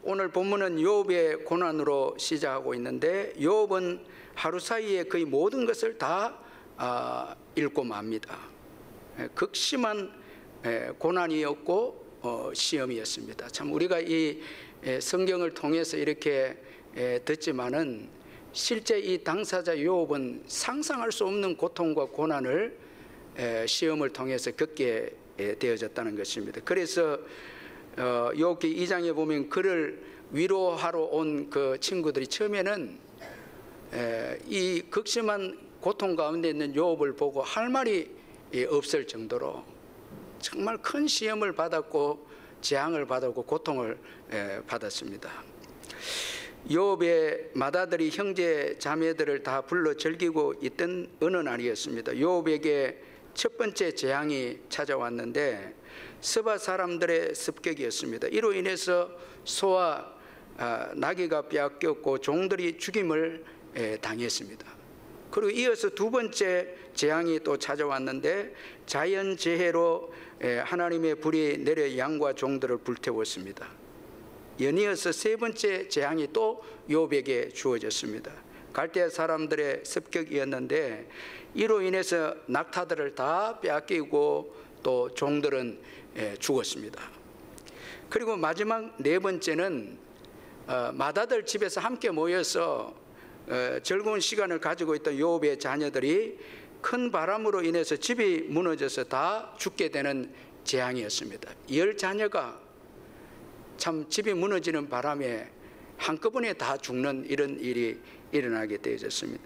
오늘 본문은 욥의 고난으로 시작하고 있는데 욥은 하루 사이에 거의 모든 것을 다 잃고 맙니다. 극심한 고난이었고 시험이었습니다. 참 우리가 이 성경을 통해서 이렇게 듣지만은 실제 이 당사자 욥은 상상할 수 없는 고통과 고난을 시험을 통해서 겪게 되어졌다는 것입니다. 그래서 욥기 2장에 보면 그를 위로하러 온 그 친구들이 처음에는 이 극심한 고통 가운데 있는 욥을 보고 할 말이 없을 정도로 정말 큰 시험을 받았고 재앙을 받았고 고통을 받았습니다. 욥의 맏아들이 형제 자매들을 다 불러 즐기고 있던 어느 날이었습니다. 욥에게 첫 번째 재앙이 찾아왔는데 스바 사람들의 습격이었습니다. 이로 인해서 소와 나귀가 빼앗겼고 종들이 죽임을 당했습니다. 그리고 이어서 두 번째 재앙이 또 찾아왔는데 자연재해로 하나님의 불이 내려 양과 종들을 불태웠습니다. 연이어서 세 번째 재앙이 또 욥에게 주어졌습니다. 갈대아 사람들의 습격이었는데 이로 인해서 낙타들을 다 빼앗기고 또 종들은 죽었습니다. 그리고 마지막 네 번째는 맏아들 집에서 함께 모여서 즐거운 시간을 가지고 있던 욥의 자녀들이 큰 바람으로 인해서 집이 무너져서 다 죽게 되는 재앙이었습니다. 10자녀가 참 집이 무너지는 바람에 한꺼번에 다 죽는 이런 일이 일어나게 되어졌습니다.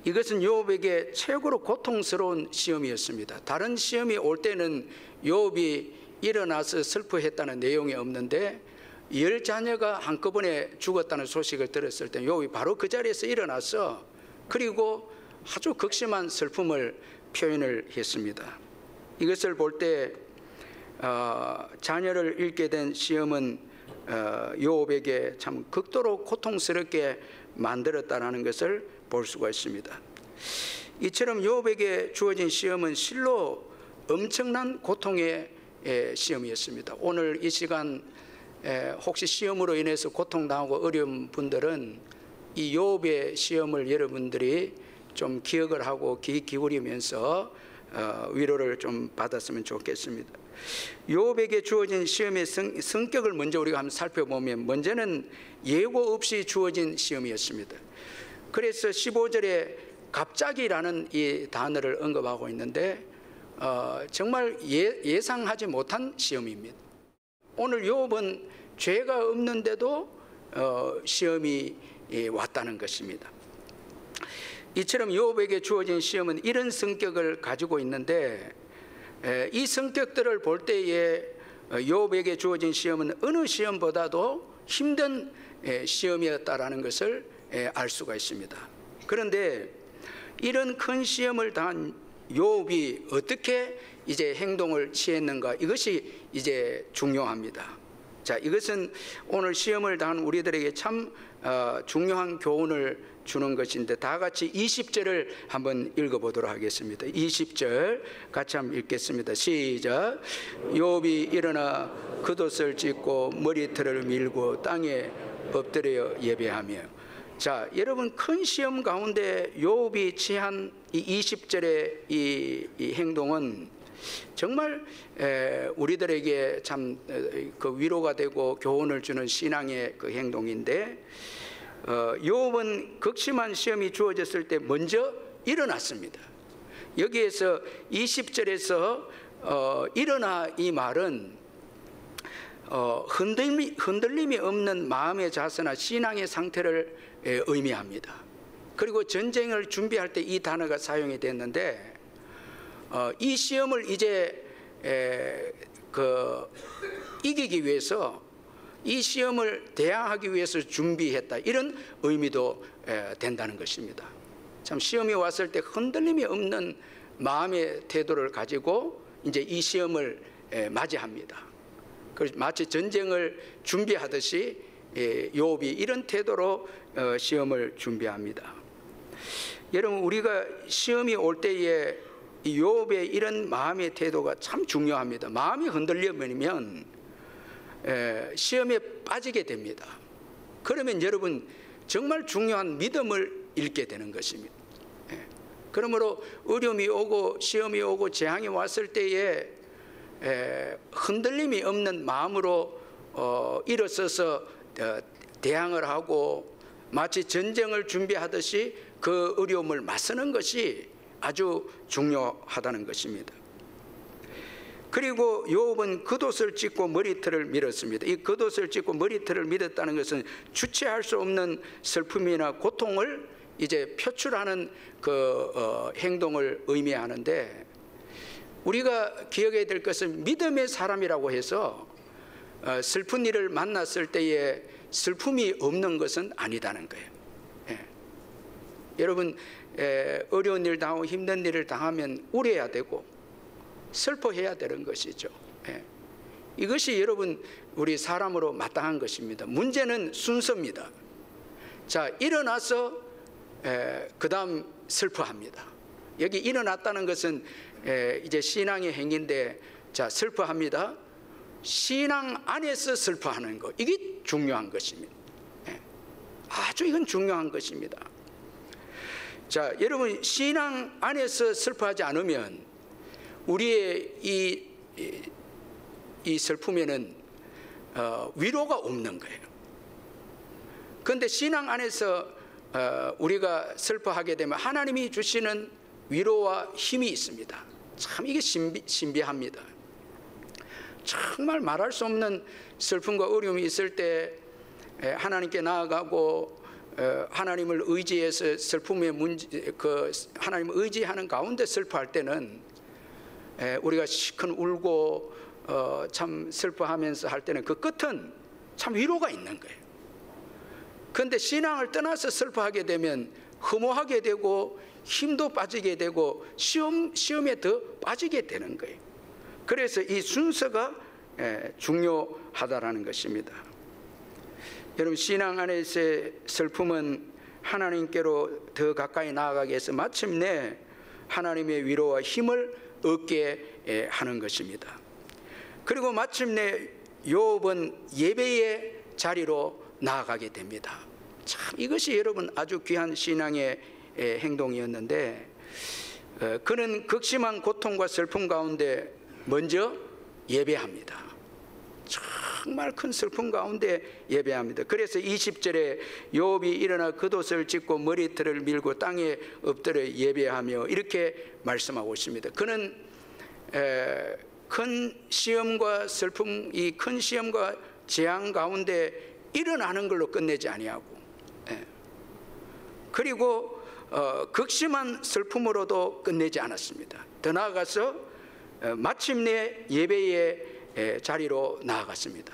이것은 욥에게 최고로 고통스러운 시험이었습니다. 다른 시험이 올 때는 욥이 일어나서 슬퍼했다는 내용이 없는데 10자녀가 한꺼번에 죽었다는 소식을 들었을 때 욥이 바로 그 자리에서 일어나서 그리고 아주 극심한 슬픔을 표현을 했습니다. 이것을 볼 때 자녀를 잃게 된 시험은 욥에게 참 극도로 고통스럽게 만들었다는 것을 볼 수가 있습니다. 이처럼 욥에게 주어진 시험은 실로 엄청난 고통의 시험이었습니다. 오늘 이 시간 혹시 시험으로 인해서 고통당하고 어려운 분들은 이 욥의 시험을 여러분들이 좀 기억을 하고 귀 기울이면서 위로를 좀 받았으면 좋겠습니다. 욥에게 주어진 시험의 성격을 먼저 우리가 한번 살펴보면 먼저는 예고 없이 주어진 시험이었습니다. 그래서 15절에 갑자기라는 이 단어를 언급하고 있는데 정말 예상하지 못한 시험입니다. 오늘 욥은 죄가 없는데도 시험이 왔다는 것입니다. 이처럼 욥에게 주어진 시험은 이런 성격을 가지고 있는데 이 성격들을 볼 때에 욥에게 주어진 시험은 어느 시험보다도 힘든 시험이었다라는 것을 알 수가 있습니다. 그런데 이런 큰 시험을 당한 욥이 어떻게 이제 행동을 취했는가, 이것이 이제 중요합니다. 자, 이것은 오늘 시험을 당한 우리들에게 참 중요한 교훈을 주는 것인데 다 같이 20절을 한번 읽어보도록 하겠습니다. 20절 같이 한번 읽겠습니다. 시작. 욥이 일어나 겉옷을 찢고 머리털을 밀고 땅에 엎드려 예배하며. 자, 여러분, 큰 시험 가운데 욥이 취한 이 20절의 이 행동은 정말 우리들에게 참 그 위로가 되고 교훈을 주는 신앙의 그 행동인데 욥은 극심한 시험이 주어졌을 때 먼저 일어났습니다. 여기에서 20절에서 일어나 이 말은 흔들림이 없는 마음의 자세나 신앙의 상태를 의미합니다. 그리고 전쟁을 준비할 때 이 단어가 사용이 됐는데 이 시험을 이제 이기기 위해서 이 시험을 대항하기 위해서 준비했다, 이런 의미도 된다는 것입니다. 참 시험이 왔을 때 흔들림이 없는 마음의 태도를 가지고 이제 이 시험을 맞이합니다. 마치 전쟁을 준비하듯이 욥이 이런 태도로 시험을 준비합니다. 여러분, 우리가 시험이 올 때에 이 욥의 이런 마음의 태도가 참 중요합니다. 마음이 흔들려버리면 시험에 빠지게 됩니다. 그러면 여러분 정말 중요한 믿음을 잃게 되는 것입니다. 그러므로 어려움이 오고 시험이 오고 재앙이 왔을 때에 흔들림이 없는 마음으로 일어서서 대항을 하고 마치 전쟁을 준비하듯이 그 어려움을 맞서는 것이 아주 중요하다는 것입니다. 그리고 욥은 겉옷을 찢고 머리털을 밀었습니다. 이 겉옷을 찢고 머리털을 밀었다는 것은 주체할 수 없는 슬픔이나 고통을 이제 표출하는 그 행동을 의미하는데, 우리가 기억해야 될 것은 믿음의 사람이라고 해서 슬픈 일을 만났을 때에 슬픔이 없는 것은 아니다는 거예요. 여러분 어려운 일 당하고 힘든 일을 당하면 울어야 되고 슬퍼해야 되는 것이죠. 이것이 여러분 우리 사람으로 마땅한 것입니다. 문제는 순서입니다. 자, 일어나서 그 다음 슬퍼합니다. 여기 일어났다는 것은 이제 신앙의 행위인데, 자, 슬퍼합니다. 신앙 안에서 슬퍼하는 것, 이게 중요한 것입니다. 아주 이건 중요한 것입니다. 자, 여러분 신앙 안에서 슬퍼하지 않으면 우리의 이 슬픔에는 위로가 없는 거예요. 그런데 신앙 안에서 우리가 슬퍼하게 되면 하나님이 주시는 위로와 힘이 있습니다. 참 이게 신비합니다. 정말 말할 수 없는 슬픔과 어려움이 있을 때 하나님께 나아가고 하나님을 의지해서 슬픔의 문제, 하나님을 의지하는 가운데 슬퍼할 때는 우리가 시큰 울고 참 슬퍼하면서 할 때는 그 끝은 참 위로가 있는 거예요. 그런데 신앙을 떠나서 슬퍼하게 되면 허무하게 되고 힘도 빠지게 되고 시험에 더 빠지게 되는 거예요. 그래서 이 순서가 중요하다라는 것입니다. 여러분 신앙 안에서의 슬픔은 하나님께로 더 가까이 나아가기 위해서 마침내 하나님의 위로와 힘을 얻게 하는 것입니다. 그리고 마침내 욥은 예배의 자리로 나아가게 됩니다. 참 이것이 여러분 아주 귀한 신앙의 행동이었는데, 그는 극심한 고통과 슬픔 가운데 먼저 예배합니다. 정말 큰 슬픔 가운데 예배합니다. 그래서 20절에 욥이 일어나 겉옷을 찢고 머리털을 밀고 땅에 엎드려 예배하며 이렇게 말씀하고 있습니다. 그는 큰 시험과 슬픔, 이 큰 시험과 재앙 가운데 일어나는 걸로 끝내지 아니하고, 그리고 극심한 슬픔으로도 끝내지 않았습니다. 더 나아가서 마침내 예배의 자리로 나아갔습니다.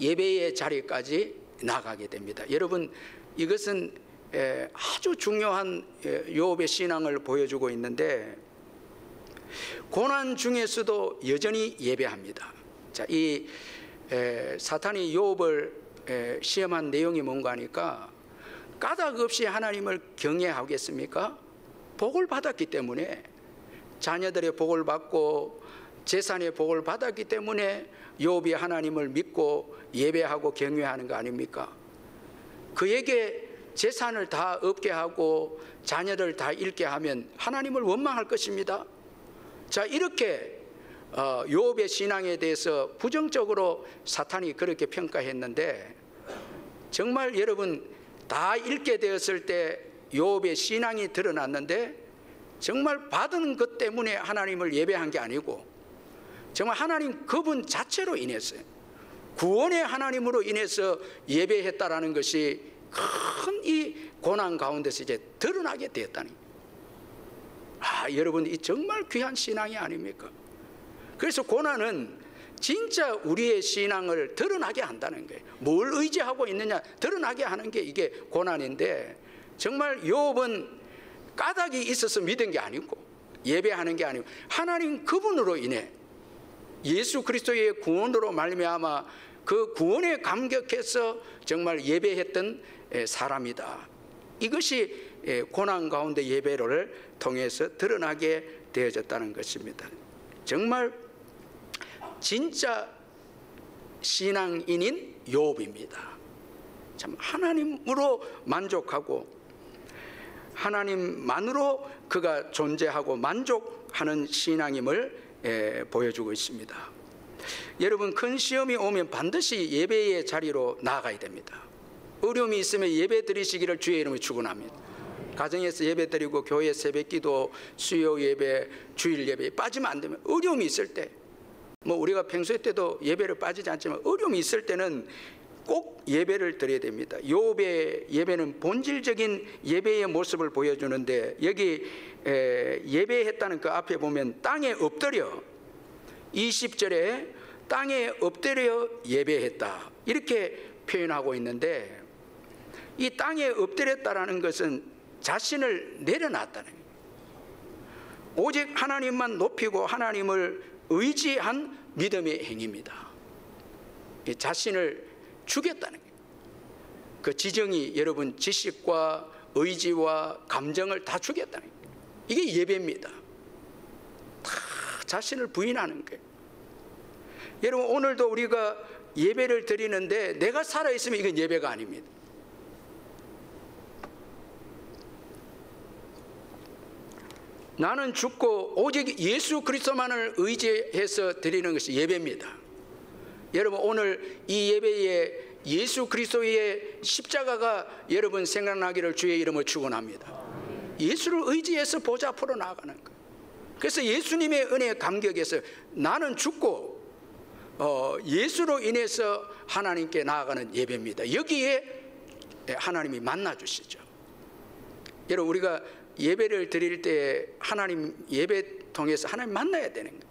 예배의 자리까지 나아가게 됩니다. 여러분 이것은 아주 중요한 욥의 신앙을 보여주고 있는데, 고난 중에서도 여전히 예배합니다. 자, 이 사탄이 욥을 시험한 내용이 뭔가 하니까, 까닭 없이 하나님을 경외하겠습니까? 복을 받았기 때문에, 자녀들의 복을 받고 재산의 복을 받았기 때문에 욥이 하나님을 믿고 예배하고 경외하는 거 아닙니까? 그에게 재산을 다 얻게 하고 자녀를 다 잃게 하면 하나님을 원망할 것입니다. 자, 이렇게 욥의 신앙에 대해서 부정적으로 사탄이 그렇게 평가했는데, 정말 여러분 다 잃게 되었을 때 욥의 신앙이 드러났는데, 정말 받은 것 때문에 하나님을 예배한 게 아니고 정말 하나님 그분 자체로 인해서, 구원의 하나님으로 인해서 예배했다라는 것이 큰 이 고난 가운데서 이제 드러나게 되었다니, 여러분 이 정말 귀한 신앙이 아닙니까? 그래서 고난은 진짜 우리의 신앙을 드러나게 한다는 거예요. 뭘 의지하고 있느냐 드러나게 하는 게 이게 고난인데, 정말 욥은 까닭이 있어서 믿은 게 아니고 예배하는 게 아니고 하나님 그분으로 인해 예수 그리스도의 구원으로 말미암아 그 구원에 감격해서 정말 예배했던 사람이다. 이것이 고난 가운데 예배를 통해서 드러나게 되어졌다는 것입니다. 정말 진짜 신앙인인 욥입니다. 참 하나님으로 만족하고 하나님만으로 그가 존재하고 만족하는 신앙임을 보여주고 있습니다. 여러분, 큰 시험이 오면 반드시 예배의 자리로 나아가야 됩니다. 어려움이 있으면 예배 드리시기를 주의 이름으로 축원합니다. 가정에서 예배 드리고 교회 새벽기도, 수요 예배, 주일 예배에 빠지면 안 됩니다. 어려움이 있을 때, 우리가 평소에 때도 예배를 빠지지 않지만 어려움이 있을 때는 꼭 예배를 드려야 됩니다. 욥의 예배는 본질적인 예배의 모습을 보여주는데, 여기 예배했다는 그 앞에 보면 땅에 엎드려, 20절에 땅에 엎드려 예배했다 이렇게 표현하고 있는데, 이 땅에 엎드렸다라는 것은 자신을 내려놨다는 거예요. 오직 하나님만 높이고 하나님을 의지한 믿음의 행위입니다. 자신을 죽였다는 거예요. 그 지정이 여러분 지식과 의지와 감정을 다 죽였다는 거예요. 이게 예배입니다. 다 자신을 부인하는 거예요. 여러분, 오늘도 우리가 예배를 드리는데 내가 살아있으면 이건 예배가 아닙니다. 나는 죽고 오직 예수 그리스도만을 의지해서 드리는 것이 예배입니다. 여러분, 오늘 이 예배에 예수 그리스도의 십자가가 여러분 생각나기를 주의 이름으로 축원합니다. 예수를 의지해서 보좌 앞으로 나아가는 거예요. 그래서 예수님의 은혜에 감격해서 나는 죽고 예수로 인해서 하나님께 나아가는 예배입니다. 여기에 하나님이 만나주시죠. 여러분, 우리가 예배를 드릴 때 하나님 예배 통해서 하나님 만나야 되는 거예요.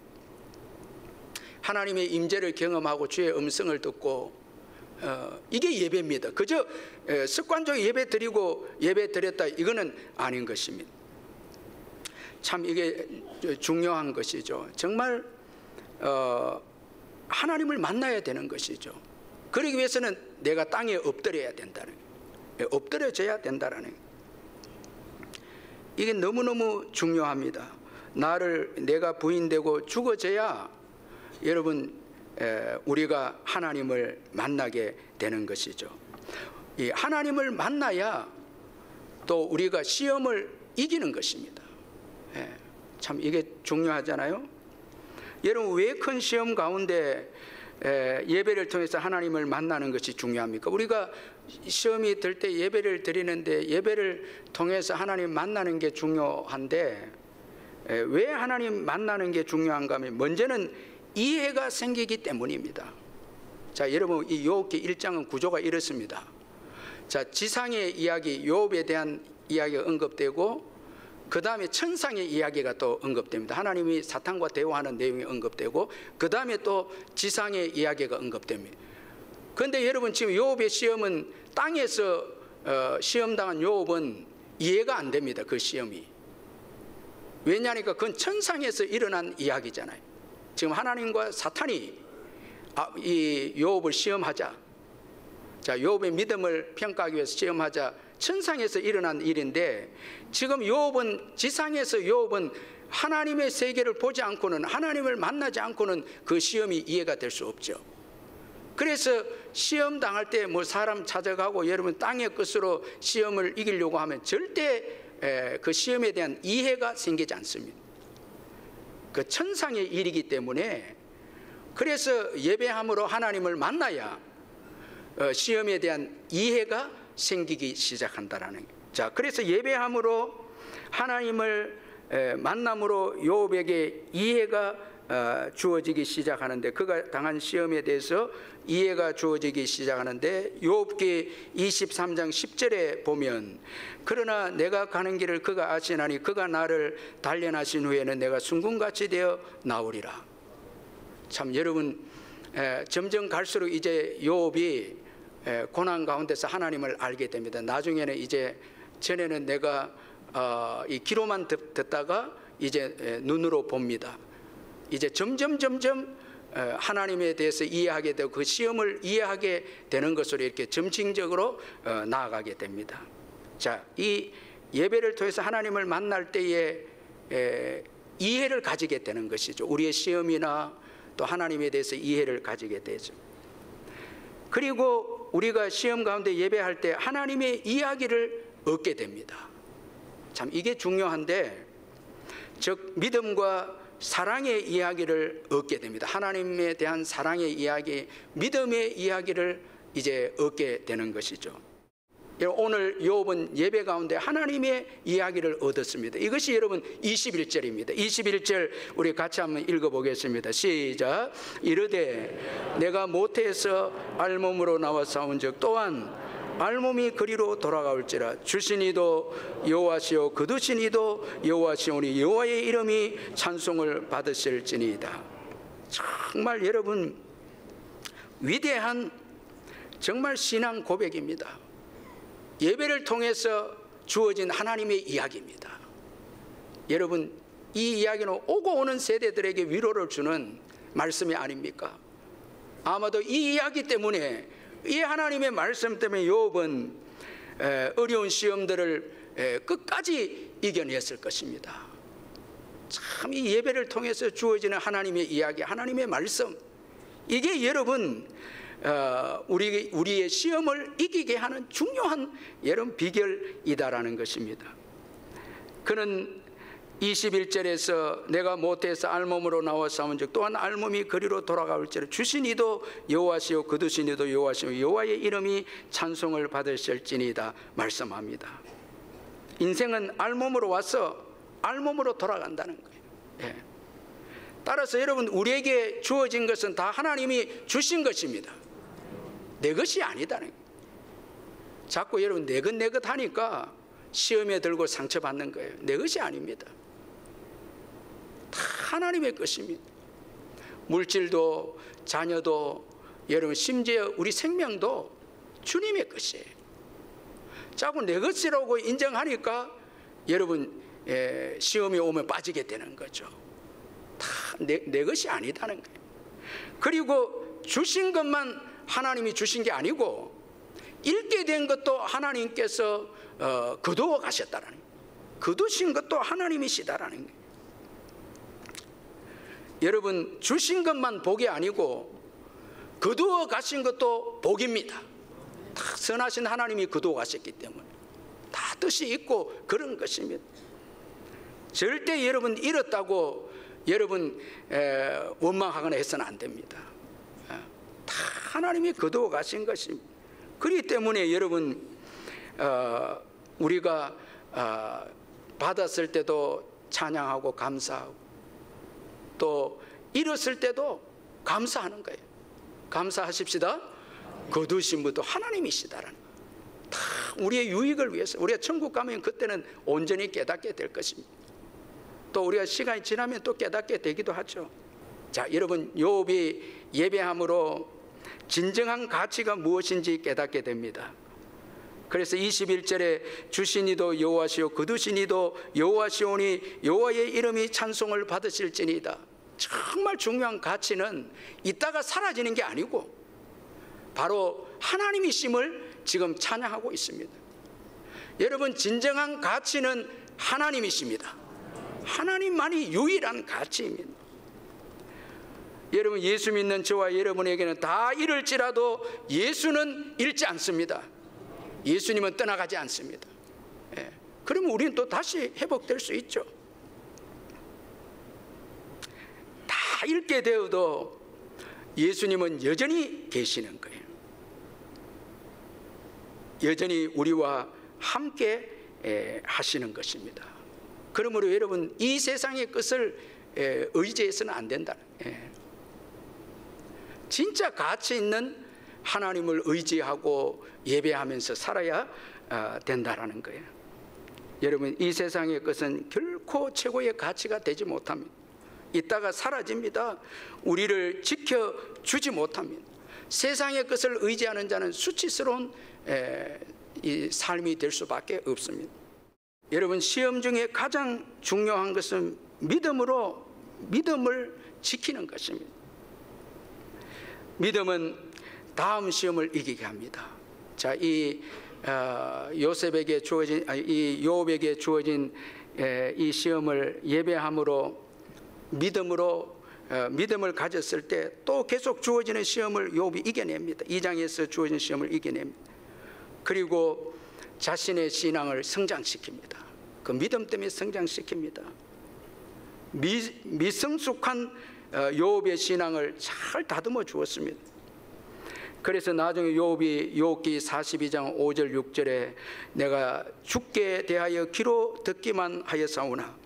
하나님의 임재를 경험하고 주의 음성을 듣고 이게 예배입니다. 그저 습관적으로 예배 드리고 예배 드렸다 이거는 아닌 것입니다. 참 이게 중요한 것이죠. 정말 하나님을 만나야 되는 것이죠. 그러기 위해서는 내가 땅에 엎드려야 된다는 거예요. 엎드려져야 된다는 거예요. 이게 너무너무 중요합니다. 내가 부인되고 죽어져야 여러분 우리가 하나님을 만나게 되는 것이죠. 이 하나님을 만나야 또 우리가 시험을 이기는 것입니다. 참 이게 중요하잖아요. 여러분, 왜 큰 시험 가운데 예배를 통해서 하나님을 만나는 것이 중요합니까? 우리가 시험이 들 때 예배를 드리는데 예배를 통해서 하나님 만나는 게 중요한데, 왜 하나님 만나는 게 중요한가 하면 먼저는 이해가 생기기 때문입니다. 자, 여러분, 이 욥기 1장은 구조가 이렇습니다. 자, 지상의 이야기, 욥에 대한 이야기가 언급되고 그 다음에 천상의 이야기가 또 언급됩니다. 하나님이 사탄과 대화하는 내용이 언급되고 그 다음에 또 지상의 이야기가 언급됩니다. 그런데 여러분, 지금 욥의 시험은 땅에서 시험당한 욥은 이해가 안 됩니다. 그 시험이. 왜냐하니까 그건 천상에서 일어난 이야기잖아요. 지금 하나님과 사탄이 이 욥을 시험하자, 자, 욥의 믿음을 평가하기 위해서 시험하자, 천상에서 일어난 일인데, 지금 욥은 지상에서 욥은 하나님의 세계를 보지 않고는, 하나님을 만나지 않고는 그 시험이 이해가 될 수 없죠. 그래서 시험 당할 때 사람 찾아가고 여러분 땅의 끝으로 시험을 이기려고 하면 절대 그 시험에 대한 이해가 생기지 않습니다. 그 천상의 일이기 때문에, 그래서 예배함으로 하나님을 만나야 시험에 대한 이해가 생기기 시작한다라는 거예요. 자, 그래서 예배함으로 하나님을 만남으로 욥에게 이해가 주어지기 시작하는데, 그가 당한 시험에 대해서 이해가 주어지기 시작하는데, 욥기 23장 10절에 보면 그러나 내가 가는 길을 그가 아시나니 그가 나를 단련하신 후에는 내가 순금같이 되어 나오리라. 참 여러분, 점점 갈수록 이제 욥이 고난 가운데서 하나님을 알게 됩니다. 나중에는 이제 전에는 내가 이 귀로만 듣다가 이제 눈으로 봅니다. 이제 점점 하나님에 대해서 이해하게 되고 그 시험을 이해하게 되는 것으로 이렇게 점진적으로 나아가게 됩니다. 자, 이 예배를 통해서 하나님을 만날 때에 이해를 가지게 되는 것이죠. 우리의 시험이나 또 하나님에 대해서 이해를 가지게 되죠. 그리고 우리가 시험 가운데 예배할 때 하나님의 이야기를 얻게 됩니다. 참 이게 중요한데, 즉 믿음과 사랑의 이야기를 얻게 됩니다. 하나님에 대한 사랑의 이야기, 믿음의 이야기를 이제 얻게 되는 것이죠. 오늘 욥은 예배 가운데 하나님의 이야기를 얻었습니다. 이것이 여러분 21절입니다. 21절 우리 같이 한번 읽어보겠습니다. 시작. 이르되 내가 모태에서 알몸으로 나와 싸운 적 또한 알몸이 그리로 돌아가올지라. 주시니도 여호와시오 거두시니도 여호와시오니 여호와의 이름이 찬송을 받으실지니이다. 정말 여러분 위대한 정말 신앙 고백입니다. 예배를 통해서 주어진 하나님의 이야기입니다. 여러분 이 이야기는 오고 오는 세대들에게 위로를 주는 말씀이 아닙니까? 아마도 이 이야기 때문에, 이 하나님의 말씀 때문에 욥은 어려운 시험들을 끝까지 이겨냈을 것입니다. 참 이 예배를 통해서 주어지는 하나님의 이야기, 하나님의 말씀, 이게 여러분 우리의 시험을 이기게 하는 중요한 여러분 비결이다라는 것입니다. 그는 21절에서 내가 모태에서 알몸으로 나와 싸운 적 또한 알몸이 그리로 돌아가올지라. 주시니도 여호와시오 거두시니도 여호와시오 여호와의 이름이 찬송을 받으실지니이다 말씀합니다. 인생은 알몸으로 와서 알몸으로 돌아간다는 거예요. 예. 따라서 여러분 우리에게 주어진 것은 다 하나님이 주신 것입니다. 내 것이 아니다는 거예요. 자꾸 여러분 내 것 하니까 시험에 들고 상처받는 거예요. 내 것이 아닙니다. 다 하나님의 것입니다. 물질도 자녀도 여러분 심지어 우리 생명도 주님의 것이에요. 자꾸 내 것이라고 인정하니까 여러분 시험이 오면 빠지게 되는 거죠. 다 내 것이 아니다는 거예요. 그리고 주신 것만 하나님이 주신 게 아니고 잃게 된 것도 하나님께서 거두어 가셨다라는 거예요. 거두신 것도 하나님이시다라는 거예요. 여러분 주신 것만 복이 아니고 거두어 가신 것도 복입니다. 다 선하신 하나님이 거두어 가셨기 때문에 다 뜻이 있고 그런 것입니다. 절대 여러분 잃었다고 여러분 원망하거나 해서는 안 됩니다. 다 하나님이 거두어 가신 것입니다. 그렇기 때문에 여러분 우리가 받았을 때도 찬양하고 감사하고 또 잃었을 때도 감사하는 거예요. 감사하십시다. 거두신 분도 하나님이시다라는 거예요. 다 우리의 유익을 위해서. 우리가 천국 가면 그때는 온전히 깨닫게 될 것입니다. 또 우리가 시간이 지나면 또 깨닫게 되기도 하죠. 자, 여러분 욥이 예배함으로 진정한 가치가 무엇인지 깨닫게 됩니다. 그래서 21절에 주시니도 여호와시오 거두시니도 여호와시오니 여호와의 이름이 찬송을 받으실지니이다. 정말 중요한 가치는 있다가 사라지는 게 아니고 바로 하나님이심을 지금 찬양하고 있습니다. 여러분 진정한 가치는 하나님이십니다. 하나님만이 유일한 가치입니다. 여러분 예수 믿는 저와 여러분에게는 다 잃을지라도 예수는 잃지 않습니다. 예수님은 떠나가지 않습니다. 예. 그러면 우리는 또 다시 회복될 수 있죠. 다 잃게 되어도 예수님은 여전히 계시는 거예요. 여전히 우리와 함께 하시는 것입니다. 그러므로 여러분 이 세상의 것을 의지해서는 안 된다는 거예요. 진짜 가치 있는 하나님을 의지하고 예배하면서 살아야 된다라는 거예요. 여러분 이 세상의 것은 결코 최고의 가치가 되지 못합니다. 이따가 사라집니다. 우리를 지켜주지 못합니다. 세상의 것을 의지하는 자는 수치스러운 이 삶이 될 수밖에 없습니다. 여러분 시험 중에 가장 중요한 것은 믿음을 지키는 것입니다. 믿음은 다음 시험을 이기게 합니다. 자, 이 요셉에게 주어진 이 욥에게 주어진 이 시험을 예배함으로 믿음으로 믿음을 가졌을 때 또 계속 주어지는 시험을 욥이 이겨냅니다. 2장에서 주어진 시험을 이겨냅니다. 그리고 자신의 신앙을 성장시킵니다. 그 믿음 때문에 성장시킵니다. 미성숙한 욥의 신앙을 잘 다듬어 주었습니다. 그래서 나중에 욥이 욥기 42장 5절 6절에 내가 주께 대하여 귀로 듣기만 하였사오나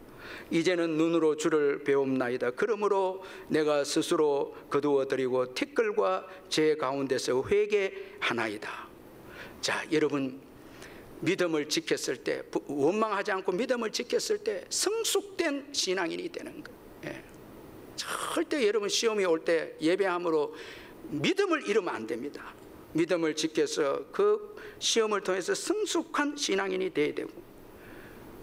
이제는 눈으로 주를 배움나이다. 그러므로 내가 스스로 거두어드리고 티끌과 제 가운데서 회개하나이다. 자, 여러분, 믿음을 지켰을 때, 원망하지 않고 믿음을 지켰을 때 성숙된 신앙인이 되는 거예요. 예. 절대 여러분 시험이 올 때 예배함으로 믿음을 잃으면 안 됩니다. 믿음을 지켜서 그 시험을 통해서 성숙한 신앙인이 되어야 되고,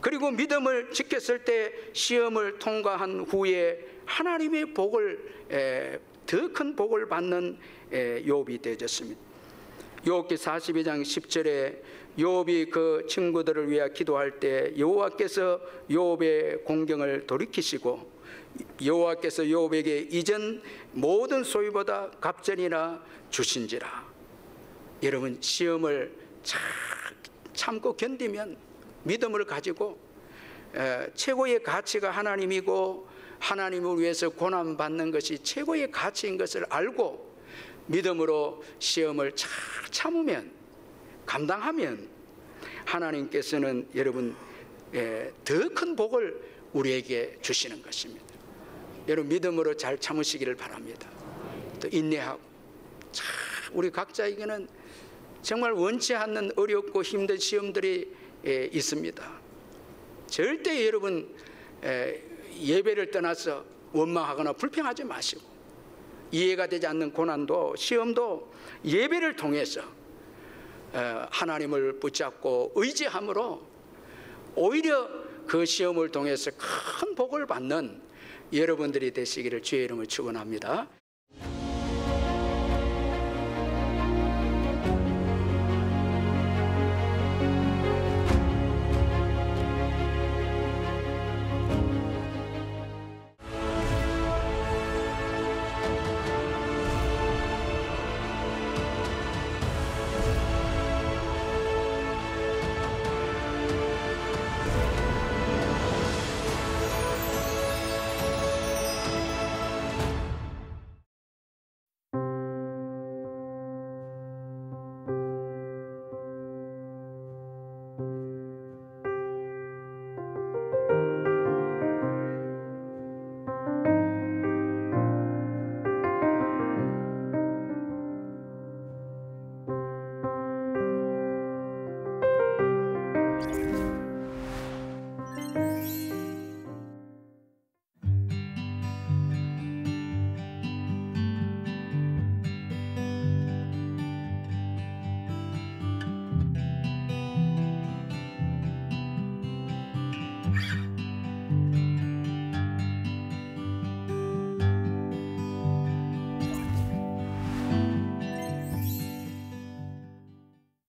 그리고 믿음을 지켰을 때 시험을 통과한 후에 하나님의 복을, 더 큰 복을 받는 욥이 되어졌습니다. 욥기 42장 10절에 욥이 그 친구들을 위하여 기도할 때 여호와께서 욥의 공경을 돌이키시고 여호와께서 욥에게 이전 모든 소유보다 갑절이나 주신지라. 여러분, 시험을 참고 견디면 믿음을 가지고 최고의 가치가 하나님이고 하나님을 위해서 고난받는 것이 최고의 가치인 것을 알고 믿음으로 시험을 잘 참으면, 감당하면 하나님께서는 여러분 더 큰 복을 우리에게 주시는 것입니다. 여러분, 믿음으로 잘 참으시기를 바랍니다. 또 인내하고, 우리 각자에게는 정말 원치 않는 어렵고 힘든 시험들이 있습니다. 절대 여러분 예배를 떠나서 원망하거나 불평하지 마시고, 이해가 되지 않는 고난도 시험도 예배를 통해서 하나님을 붙잡고 의지함으로 오히려 그 시험을 통해서 큰 복을 받는 여러분들이 되시기를 주의 이름으로 축원합니다.